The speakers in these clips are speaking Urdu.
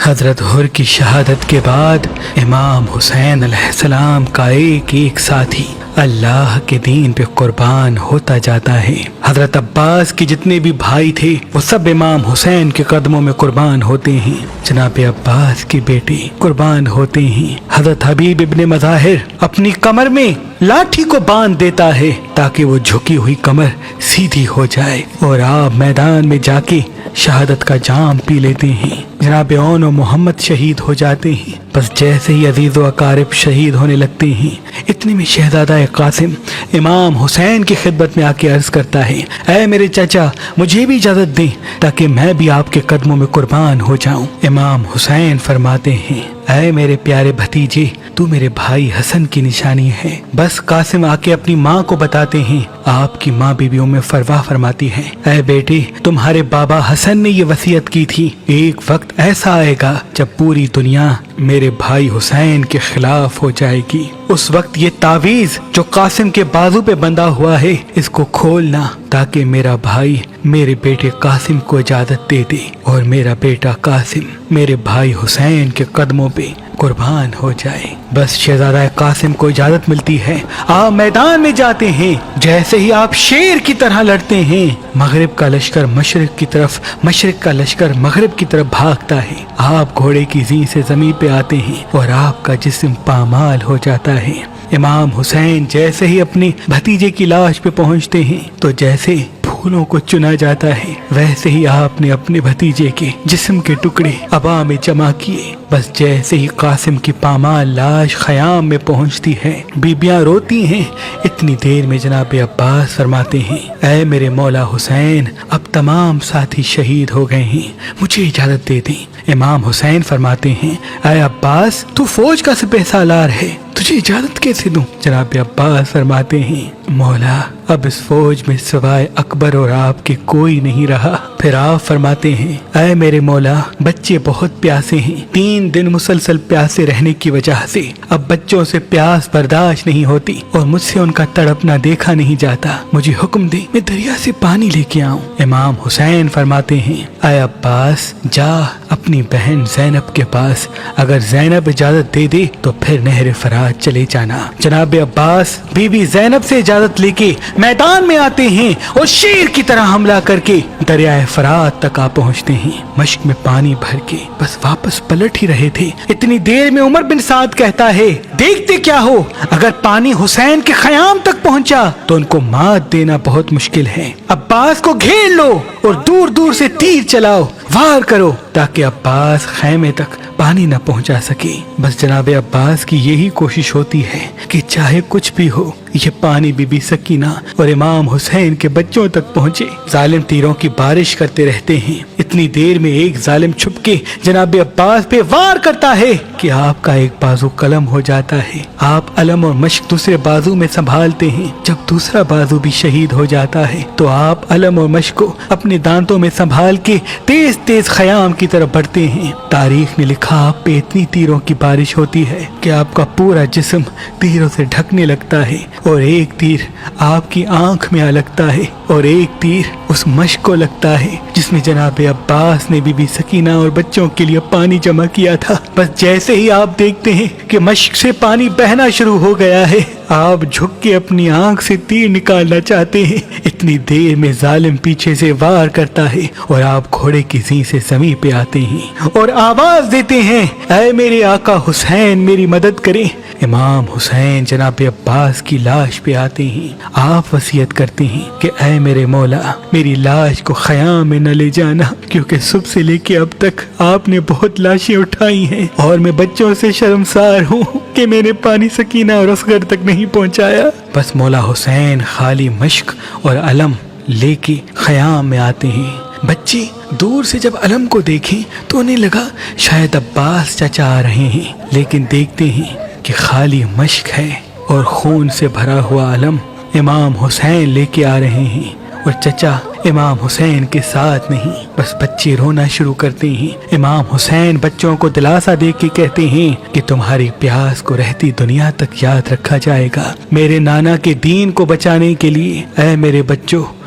حضرت حر کی شہادت کے بعد امام حسین علیہ السلام کا ایک ایک ساتھی اللہ کے دین پہ قربان ہوتا جاتا ہے۔ حضرت عباس کے جتنے بھی بھائی تھے وہ سب امام حسین کے قدموں میں قربان ہوتے ہیں۔ جناب عباس کے بیٹے قربان ہوتے ہیں۔ حضرت حبیب ابن مظاہر اپنی کمر میں لاٹھی کو باندھ دیتا ہے تاکہ وہ جھکی ہوئی کمر سیدھی ہو جائے، اور آپ میدان میں جا کے شہادت کا جام پی لیتے ہیں۔ جناب اون و محمد شہید ہو جاتے ہیں۔ بس جیسے ہی عزیز و اقارب شہید ہونے لگتے ہیں، اتنے میں شہزادہ قاسم امام حسین کی خدمت میں آ کے عرض کرتا ہے، اے میرے چچا، مجھے بھی اجازت دیں تاکہ میں بھی آپ کے قدموں میں قربان ہو جاؤں۔ امام حسین فرماتے ہیں، اے میرے پیارے بھتیجے، تو میرے بھائی حسن کی نشانی ہے۔ بس قاسم آ کے اپنی ماں کو بتاتے ہیں۔ آپ کی ماں بی بی ام فروا فرماتی ہے، اے بیٹے، تمہارے بابا حسن نے یہ وصیت کی تھی، ایک وقت ایسا آئے گا جب پوری دنیا میرے بھائی حسین کے خلاف ہو جائے گی۔ اس وقت یہ تعویذ جو قاسم کے بازو پہ بندھا ہوا ہے، اس کو کھولنا تاکہ میرا بھائی میرے بیٹے قاسم کو اجازت دے دے اور میرا بیٹا قاسم میرے بھائی حسین کے قدموں پہ قربان ہو جائے۔ بس شہزادہ قاسم کو اجازت ملتی ہے، آپ میدان میں جاتے ہیں۔ جیسے ہی آپ شیر کی طرح لڑتے ہیں، مغرب کا لشکر مشرق کی طرف، مشرق کا لشکر مغرب کی طرف بھاگتا ہے۔ آپ گھوڑے کی زین سے زمین پہ آتے ہیں اور آپ کا جسم پامال ہو جاتا ہے۔ امام حسین جیسے ہی اپنے بھتیجے کی لاش پہ پہنچتے ہیں تو جیسے پھولوں کو چنا جاتا ہے، ویسے ہی آپ نے اپنے بھتیجے کے جسم کے ٹکڑے ابا میں جمع کیے۔ بس جیسے ہی قاسم کی پامال لاش خیام میں پہنچتی ہے، بیبیاں روتی ہیں۔ اتنی دیر میں جناب عباس فرماتے ہیں، اے میرے مولا حسین، اب تمام ساتھی شہید ہو گئے ہیں، مجھے اجازت دے دیں۔ امام حسین فرماتے ہیں، اے عباس، تو فوج کا سپہ سالار ہے، تجھے اجازت کیسے دوں؟ جناب عباس فرماتے ہیں، مولا، اب اس فوج میں سوائے اکبر اور آپ کے کوئی نہیں رہا۔ پھر آپ فرماتے ہیں، اے میرے مولا، بچے بہت پیاسے ہیں، 3 دن مسلسل پیاسے رہنے کی وجہ سے اب بچوں سے پیاس برداشت نہیں ہوتی اور مجھ سے ان کا تڑپنا دیکھا نہیں جاتا، مجھے حکم دے میں دریا سے پانی لے کے آؤں۔ امام حسین فرماتے ہیں، اے عباس، جا اپنی بہن زینب کے پاس، اگر زینب اجازت دے دے تو پھر نہر فرات چلے جانا۔ جناب عباس بی بی زینب سے اجازت لے کے میدان میں آتے ہیں اور شیر کی طرح حملہ کر کے دریائے فرات تک آ پہنچتے ہیں، مشک میں پانی بھر کے بس واپس پلٹ ہی رہے تھے۔ اتنی دیر میں عمر بن سعد کہتا ہے، دیکھتے کیا ہو، اگر پانی حسین کے خیام تک پہنچا تو ان کو مات دینا بہت مشکل ہے۔ عباس کو گھیر لو اور دور دور سے تیر چلاؤ، وار کرو تاکہ عباس خیمے تک پانی نہ پہنچا سکے۔ بس جناب عباس کی یہی کوشش ہوتی ہے کہ چاہے کچھ بھی ہو، یہ پانی بی بی سکینہ اور امام حسین کے بچوں تک پہنچے۔ ظالم تیروں کی بارش کرتے رہتے ہیں۔ اتنی دیر میں ایک ظالم چھپ کے جناب عباس پہ وار کرتا ہے کہ آپ کا ایک بازو قلم ہو جاتا ہے۔ آپ علم اور مشق دوسرے بازو میں سنبھالتے ہیں۔ جب دوسرا بازو بھی شہید ہو جاتا ہے تو آپ علم اور مشق کو اپنے دانتوں میں سنبھال کے تیز تیز خیام کی طرف بڑھتے ہیں۔ تاریخ نے لکھا آپ پہ اتنی تیروں کی بارش ہوتی ہے کہ آپ کا پورا جسم تیروں سے ڈھکنے لگتا ہے، اور ایک تیر آپ کی آنکھ میں آ لگتا ہے اور ایک تیر اس مشق کو لگتا ہے جس میں جناب عباس نے بی بی سکینہ اور بچوں کے لیے پانی جمع کیا تھا۔ بس جیسے ہی آپ دیکھتے ہیں کہ مشق سے پانی بہنا شروع ہو گیا ہے، آپ جھک کے اپنی آنکھ سے تیر نکالنا چاہتے ہیں۔ اتنی دیر میں ظالم پیچھے سے وار کرتا ہے اور آپ گھوڑے کی زین سے زمین پہ آتے ہیں اور آواز دیتے ہیں، اے میرے آقا حسین، میری مدد کریں۔ امام حسین جناب عباس کی لاش پہ آتے ہیں۔ آپ وصیت کرتے ہیں کہ اے میرے مولا، میری لاش کو خیام میں نہ لے جانا، کیونکہ صبح سے لے کے اب تک آپ نے بہت لاشیں اٹھائی ہیں اور میں بچوں سے شرمسار ہوں کہ میں نے پانی سکینہ اور اصغر تک نہیں پہنچایا۔ بس مولا حسین خالی مشق اور علم لے کے خیام میں آتے ہیں۔ بچے دور سے جب علم کو دیکھیں تو انہیں لگا شاید عباس چچا آ رہے ہیں، لیکن دیکھتے ہیں کہ خالی مشق ہے اور خون سے بھرا ہوا علم امام حسین لے کے آ رہے ہیں، اور چچا امام حسین کے ساتھ نہیں۔ بس بچے رونا شروع کرتے ہیں۔ امام حسین بچوں کو دلاسا دے کے کہتے ہیں کہ تمہاری پیاس کو رہتی دنیا تک یاد رکھا جائے گا۔ میرے نانا کے دین کو بچانے کے لیے اے میرے بچوں،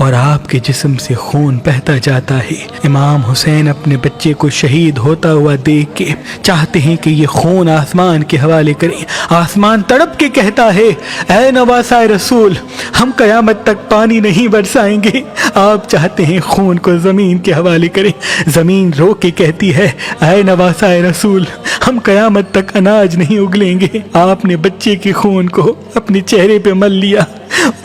اور آپ کے جسم سے خون بہتا جاتا ہے۔ امام حسین اپنے بچے کو شہید ہوتا ہوا دیکھ کے چاہتے ہیں کہ یہ خون آسمان کے حوالے کریں۔ آسمان تڑپ کے کہتا ہے اے نواسہ رسول، ہم قیامت تک پانی نہیں برسائیں گے، آپ چاہتے ہیں خون کو زمین کے حوالے کریں۔ زمین رو کے کہتی ہے اے نواسہ رسول، ہم قیامت تک اناج نہیں اگلیں گے، آپ نے بچے کے خون کو اپنے چہرے پہ مل لیا۔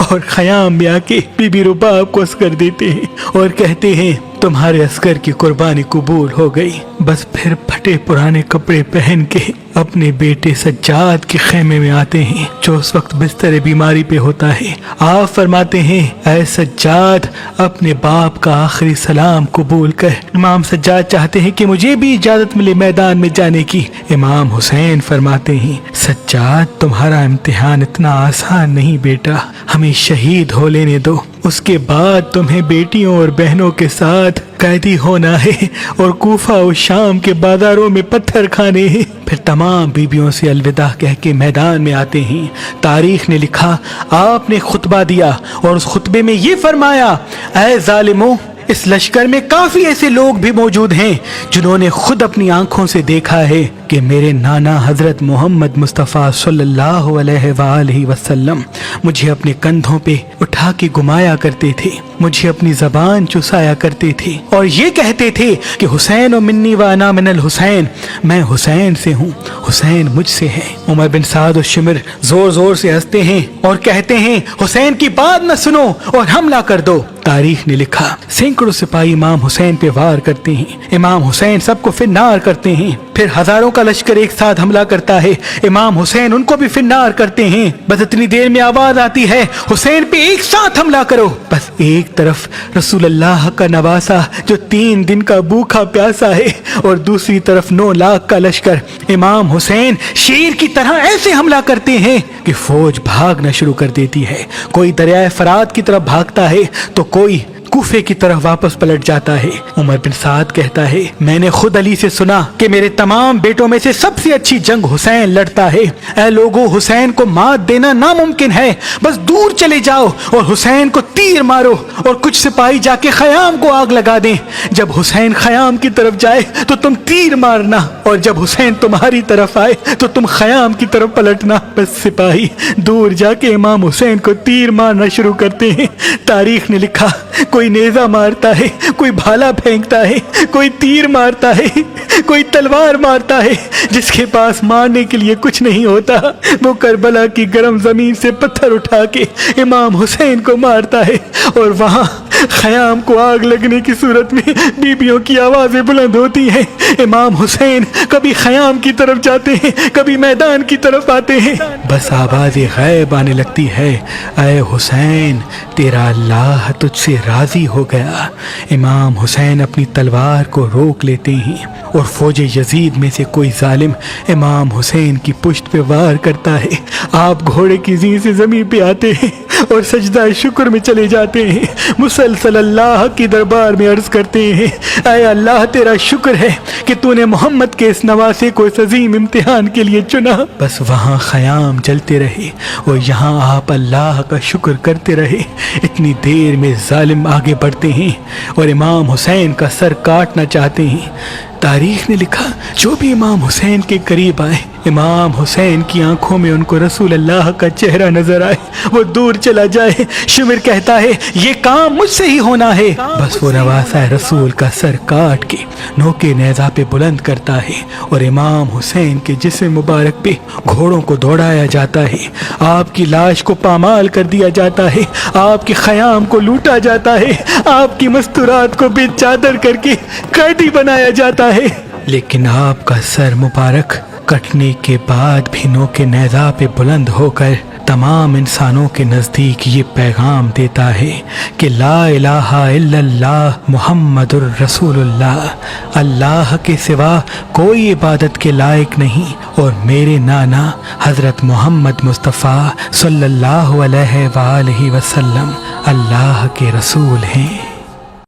اور خیام میں آ کے بی بی رباب کو عسکر دیتے ہیں اور کہتے ہیں تمہارے عسکر کی قربانی قبول ہو گئی۔ بس پھر پھٹے پرانے کپڑے پہن کے اپنے بیٹے سجاد کے خیمے میں آتے ہیں جو اس وقت بستر بیماری پہ ہوتا ہے۔ آپ فرماتے ہیں اے سجاد، اپنے باپ کا آخری سلام قبول کر۔ امام سجاد چاہتے ہیں کہ مجھے بھی اجازت ملے میدان میں جانے کی۔ امام حسین فرماتے ہیں سجاد، تمہارا امتحان اتنا آسان نہیں بیٹا، ہمیں شہید ہو لینے دو، اس کے بعد تمہیں بیٹیوں اور بہنوں کے ساتھ قیدی ہونا ہے اور کوفہ و شام کے بازاروں میں پتھر کھانے ہیں۔ پھر تمام بیویوں سے الوداع کہہ کے میدان میں آتے ہیں۔ تاریخ نے لکھا آپ نے خطبہ دیا اور اس خطبے میں یہ فرمایا اے ظالموں، اس لشکر میں کافی ایسے لوگ بھی موجود ہیں جنہوں نے خود اپنی آنکھوں سے دیکھا ہے کہ میرے نانا حضرت محمد مصطفیٰ صلی اللہ علیہ وآلہ وسلم مجھے اپنے کندھوں پہ اٹھا کے گھمایا کرتے تھے، مجھے اپنی زبان چسایا کرتے تھے اور یہ کہتے تھے کہ حسین و منی و انا من الحسین، میں حسین سے ہوں، حسین مجھ سے ہے۔ عمر بن سعد الشمر زور زور سے ہنستے ہیں اور کہتے ہیں حسین کی بات نہ سنو اور حملہ کر دو۔ تاریخ نے لکھا سینکڑوں سپاہی امام حسین پہ وار کرتے ہیں، امام حسین سب کو فنار کرتے ہیں، پھر ہزاروں کا لشکر ایک ساتھ حملہ کرتا ہے، امام حسین ان کو بھی فنار کرتے ہیں۔ بس اتنی دیر میں آواز آتی ہے حسین پہ ایک ساتھ حملہ کرو۔ بس ایک طرف رسول اللہ کا نواسہ جو 3 دن کا بھوکا پیاسا ہے اور دوسری طرف 9 لاکھ کا لشکر، امام حسین شیر کی طرح ایسے حملہ کرتے ہیں کہ فوج بھاگنا شروع کر دیتی ہے۔ کوئی دریائے فرات کی طرف بھاگتا ہے تو کوئی کوفے کی طرف واپس پلٹ جاتا ہے۔ عمر بن سعد کہتا ہے میں نے خود علی سے سنا کہ میرے تمام بیٹوں میں سے سب سے اچھی جنگ حسین لڑتا ہے۔ اے لوگو، حسین کو مات دینا ناممکن ہے، بس دور چلے جاؤ اور حسین کو تیر مارو اور کچھ سپاہی جا کے خیام کو آگ لگا دیں۔ جب حسین خیام کی طرف جائے تو تم تیر مارنا اور جب حسین تمہاری طرف آئے تو تم خیام کی طرف پلٹنا۔ بس سپاہی دور جا کے امام حسین کو تیر مارنا شروع کرتے ہیں۔ تاریخ نے لکھا کوئی نیزہ مارتا ہے، کوئی بھالا پھینکتا ہے، کوئی تیر مارتا ہے، کوئی تلوار مارتا ہے۔ جس کے پاس مارنے کے لیے کچھ نہیں ہوتا وہ کربلا کی گرم زمین سے پتھر اٹھا کے امام حسین کو مارتا ہے اور وہاں خیام کو آگ لگنے کی صورت میں بیبیوں کی آوازیں بلند ہوتی ہیں۔ امام حسین کبھی خیام کی طرف جاتے ہیں، کبھی میدان کی طرف آتے ہیں، بس آواز غیب آنے لگتی ہے اے حسین تیرا اللہ تجھ سے راضی ہو گیا۔ امام حسین اپنی تلوار کو روک لیتے ہیں اور فوج یزید میں سے کوئی ظالم امام حسین کی پشت پہ وار کرتا ہے۔ آپ گھوڑے کی زین سے زمین پہ آتے ہیں اور سجدہ شکر میں چلے جاتے ہیں، مسلسل اللہ کی دربار میں عرض کرتے ہیں اے اللہ تیرا شکر ہے کہ تو نے محمد کے اس نواسے کو اس عظیم امتحان کے لیے چنا۔ بس وہاں خیام جلتے رہے اور یہاں آپ اللہ کا شکر کرتے رہے۔ اتنی دیر میں ظالم آگے بڑھتے ہیں اور امام حسین کا سر کاٹنا چاہتے ہیں۔ تاریخ نے لکھا جو بھی امام حسین کے قریب آئے، امام حسین کی آنکھوں میں ان کو رسول اللہ کا چہرہ نظر آئے، وہ دور چلا جائے۔ شمر کہتا ہے یہ کام مجھ سے ہی ہونا ہے، بس وہ نواسہ رسول کا سر کاٹ کے نوکے نیزہ پہ بلند کرتا ہے اور امام حسین کے جسم مبارک پہ گھوڑوں کو دوڑایا جاتا ہے، آپ کی لاش کو پامال کر دیا جاتا ہے، آپ کے خیام کو لوٹا جاتا ہے، آپ کی مستورات کو بے چادر کر کے قیدی بنایا جاتا ہے۔ لیکن آپ کا سر مبارک کٹنے کے بعد بھی نوکے نیزہ پہ بلند ہو کر تمام انسانوں کے نزدیک یہ پیغام دیتا ہے کہ لا الہ الا اللہ محمد الرسول اللہ، اللہ کے سوا کوئی عبادت کے لائق نہیں اور میرے نانا حضرت محمد مصطفیٰ صلی اللہ علیہ وآلہ وسلم اللہ کے رسول ہیں۔